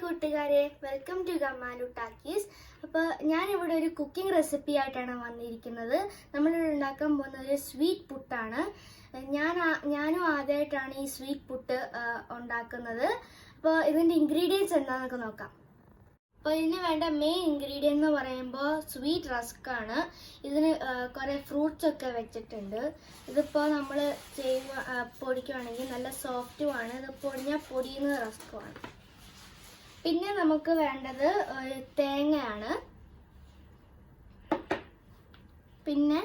കൂട്ടുകാരെ, welcome to ഗമ്മാലു talkies. അപ്പോൾ ഞാനിവിടെ ഒരു കുക്കിംഗ് റെസിപ്പി ആയിട്ടാണ് വന്നിരിക്കുന്നത്. നമ്മളിവിടെ ഉണ്ടാക്കാൻ പോകുന്ന ഒരു സ്വീറ്റ് പുട്ടാണ്. ഞാനും ആദ്യമായിട്ടാണ് ഈ സ്വീറ്റ് പുട്ട് ഉണ്ടാക്കുന്നത്. അപ്പോൾ ഇതിൻ്റെ ഇൻഗ്രീഡിയൻസ് എന്താണെന്നൊക്കെ നോക്കാം. അപ്പോൾ ഇതിന് വേണ്ട മെയിൻ ഇൻഗ്രീഡിയൻ്റ് എന്ന് പറയുമ്പോൾ സ്വീറ്റ് റസ്ക് ആണ്. ഇതിന് കുറേ ഫ്രൂട്ട്സ് ഒക്കെ വെച്ചിട്ടുണ്ട്. ഇതിപ്പോൾ നമ്മൾ പൊടിക്കുകയാണെങ്കിൽ നല്ല സോഫ്റ്റുമാണ്. ഇത് പൊടിയുന്ന റസ്ക്കുമാണ്. പിന്നെ നമുക്ക് വേണ്ടത് തേങ്ങയാണ്. പിന്നെ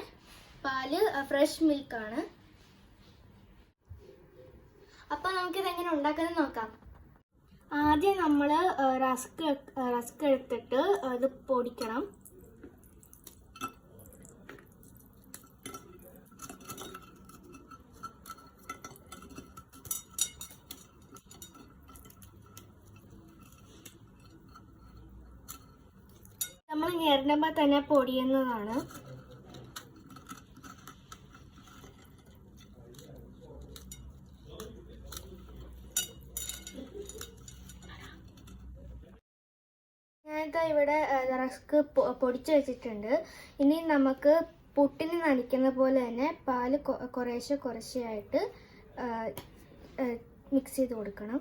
പാല്, ഫ്രഷ് മിൽക്കാണ്. അപ്പോൾ നമുക്കിത് എങ്ങനെ ഉണ്ടാക്കുന്നത് നോക്കാം. ആദ്യം നമ്മൾ റസ്ക് എടുത്തിട്ട് ഇത് പൊടിക്കണം. നമ്മൾ ഞെരണ്ടുമ്പോൾ തന്നെ പൊടിയുന്നതാണ്. ഞാനിതാ ഇവിടെ റസ്ക് പൊടിച്ച് വെച്ചിട്ടുണ്ട്. ഇനി നമുക്ക് പുട്ടിന് നനയ്ക്കുന്ന പോലെ തന്നെ പാല് കുറേശ്ശെയായിട്ട് മിക്സ് ചെയ്ത് കൊടുക്കണം.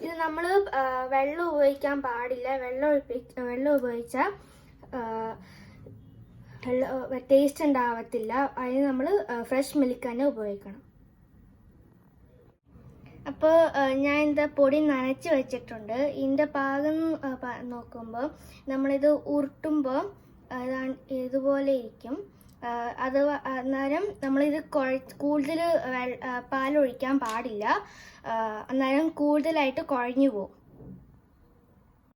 ഇത് നമ്മൾ വെള്ളം ഉപയോഗിക്കാൻ പാടില്ല. വെള്ളം ഉപയോഗിച്ചാൽ ടേസ്റ്റ് ഉണ്ടാവത്തില്ല. അതിന് നമ്മൾ ഫ്രഷ് മിൽക്ക് തന്നെ ഉപയോഗിക്കണം. അപ്പോൾ ഞാൻ എന്താ പൊടി നനച്ച് വെച്ചിട്ടുണ്ട്. ഇതിൻ്റെ പാകം നോക്കുമ്പോൾ നമ്മളിത് ഉരുട്ടുമ്പോൾ ഇതുപോലെ ഇരിക്കും. അന്നേരം നമ്മളിത് കൂടുതൽ പാലൊഴിക്കാൻ പാടില്ല. അന്നേരം കൂടുതലായിട്ട് കുഴഞ്ഞു പോകും.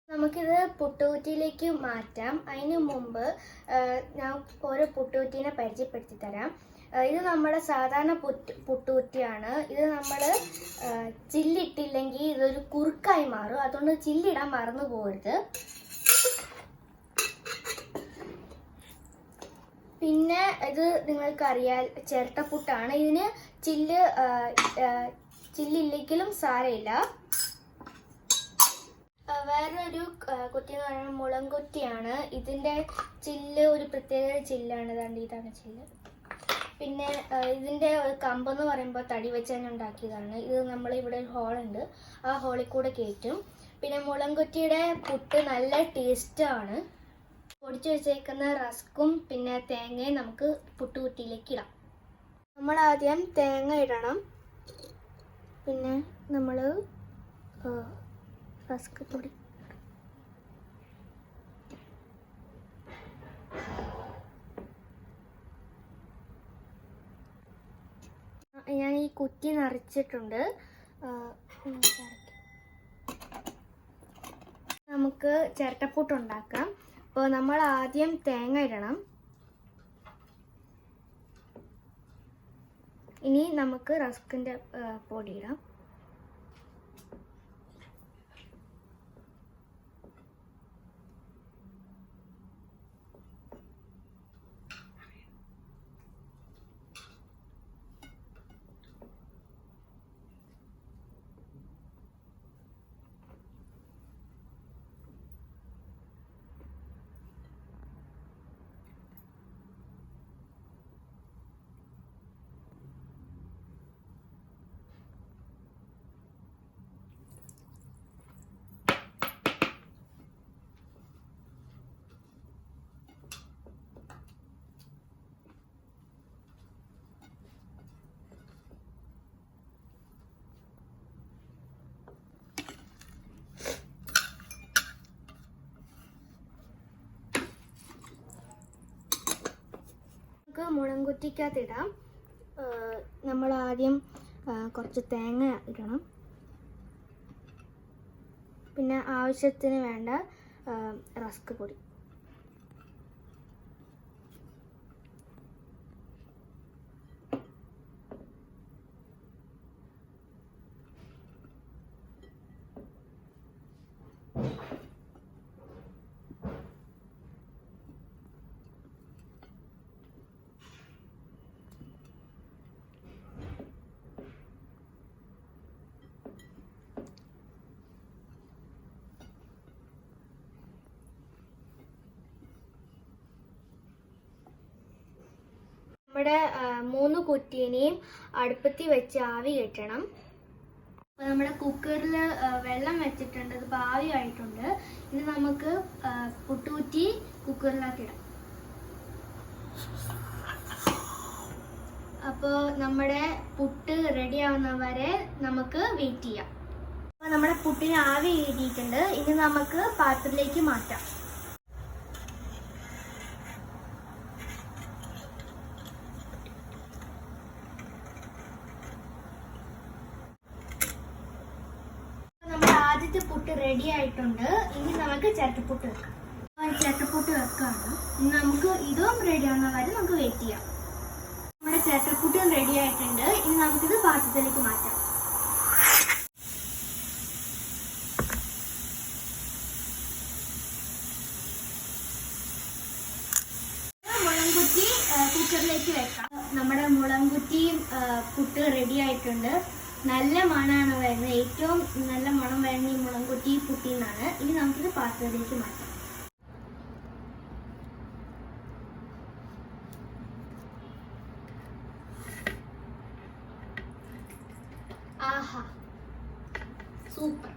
നമുക്കിത് പുട്ടുകുറ്റിയിലേക്ക് മാറ്റാം. അതിന് മുമ്പ് ഞാൻ ഓരോ പുട്ടുകുറ്റീനെ പരിചയപ്പെടുത്തി തരാം. ഇത് നമ്മുടെ സാധാരണ പുട്ടുകുറ്റിയാണ്. ഇത് നമ്മൾ ചില്ലിട്ടില്ലെങ്കിൽ ഇതൊരു കുറുക്കായി മാറും. അതുകൊണ്ട് ചില്ലിടാൻ മറന്നു പോകരുത്. പിന്നെ ഇത് നിങ്ങൾക്കറിയാം, ചിരട്ടപ്പുട്ടാണ്. ഇതിന് ചില്ലില്ലെങ്കിലും സാരമില്ല. വേറൊരു കുറ്റി എന്ന് പറയുന്നത് മുളംകുറ്റിയാണ്. ഇതിൻ്റെ ചില്ല് ഒരു പ്രത്യേക ചില്ലാണ്. ഇതാണ് ചില്ല്. പിന്നെ ഇതിൻ്റെ ഒരു കമ്പെന്ന് പറയുമ്പോൾ തടി വെച്ച് തന്നെ ഉണ്ടാക്കിയതാണ്. ഇത് നമ്മളിവിടെ ഒരു ഹോളുണ്ട്, ആ ഹോളിൽ കൂടെ കയറ്റും. പിന്നെ മുളംകുറ്റിയുടെ പുട്ട് നല്ല ടേസ്റ്റാണ്. പൊടിച്ചു വെച്ചേക്കുന്ന റസ്കും പിന്നെ തേങ്ങയും നമുക്ക് പുട്ടുകുറ്റിയിലേക്ക് ഇടാം. നമ്മൾ ആദ്യം തേങ്ങ ഇടണം. പിന്നെ നമ്മൾ റസ്ക് പൊടി ഞാൻ ഈ കുറ്റി നിറച്ചിട്ടുണ്ട്. നമുക്ക് ചിരട്ടപ്പുട്ട് ഉണ്ടാക്കാം. അപ്പോൾ നമ്മൾ ആദ്യം തേങ്ങ ഇടണം. ഇനി നമുക്ക് റസ്കിൻ്റെ പൊടി ഇടാം. മുളംകുറ്റിക്കകത്തിടാം. നമ്മൾ ആദ്യം കുറച്ച് തേങ്ങ ഇടണം. പിന്നെ ആവശ്യത്തിന് വേണ്ട റസ്ക് പൊടി. നമ്മുടെ 3 കുറ്റീനെയും അടുപ്പത്തി വെച്ച് ആവി കയറ്റണം. അപ്പോൾ നമ്മുടെ കുക്കറിൽ വെള്ളം വെച്ചിട്ടുണ്ട്, അത് ആവി ആയിട്ടുണ്ട്. ഇനി നമുക്ക് പുട്ടുകുറ്റി കുക്കറിലേക്ക് ഇടാം. അപ്പോൾ നമ്മുടെ പുട്ട് റെഡി ആവുന്നവരെ നമുക്ക് വെയിറ്റ് ചെയ്യാം. അപ്പോൾ നമ്മുടെ പുട്ടിന് ആവി കയറ്റിയിട്ടുണ്ട്. ഇനി നമുക്ക് പാത്രത്തിലേക്ക് മാറ്റാം. ആദ്യത്തെ പുട്ട് റെഡി ആയിട്ടുണ്ട്. ഇനി നമുക്ക് ചിരട്ടപ്പുട്ട് വെക്കാം. ചിരട്ടപ്പുട്ട് വെക്കാണ്. ഇനി നമുക്ക് ഇതും റെഡി ആവുന്ന വരെ നമുക്ക് വെയിറ്റ് ചെയ്യാം. നമ്മുടെ ചിരട്ടപ്പുട്ടും റെഡി ആയിട്ടുണ്ട്. ഇനി നമുക്കിത് പാത്രത്തിലേക്ക് മാറ്റാം. മുളംകുറ്റി കുക്കറിലേക്ക് വെക്കാം. നമ്മുടെ മുളംകുറ്റി പുട്ട് റെഡി ആയിട്ടുണ്ട്. നല്ല മണമാണ് വരുന്നത്. ഏറ്റവും നല്ല മണം വരുന്ന ഈ മുളംകുറ്റി പുട്ടിന്നാണ്. ഇനി നമുക്കിത് പാത്രത്തിലേക്ക് മാറ്റാം. ആഹാ, സൂപ്പർ.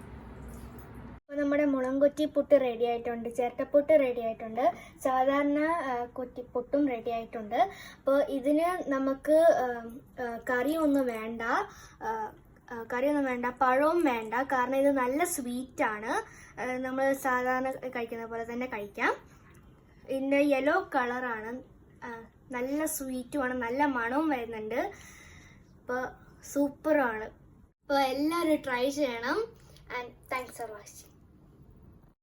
അപ്പോൾ നമ്മുടെ മുളംകുറ്റി പുട്ട് റെഡി ആയിട്ടുണ്ട്, ചിരട്ടപ്പുട്ട് റെഡി ആയിട്ടുണ്ട്, സാധാരണ കുറ്റിപ്പുട്ടും റെഡി ആയിട്ടുണ്ട്. അപ്പോൾ ഇതിന് നമുക്ക് കറിയൊന്നും വേണ്ട, പഴവും വേണ്ട. കാരണം ഇത് നല്ല സ്വീറ്റാണ്. നമ്മൾ സാധാരണ കഴിക്കുന്ന പോലെ തന്നെ കഴിക്കാം. ഇതിൻ്റെ യെല്ലോ കളറാണ്, നല്ല സ്വീറ്റുമാണ്, നല്ല മണവും വരുന്നുണ്ട്. അപ്പോൾ സൂപ്പറാണ്. അപ്പോൾ എല്ലാവരും ട്രൈ ചെയ്യണം. And thanks for watching.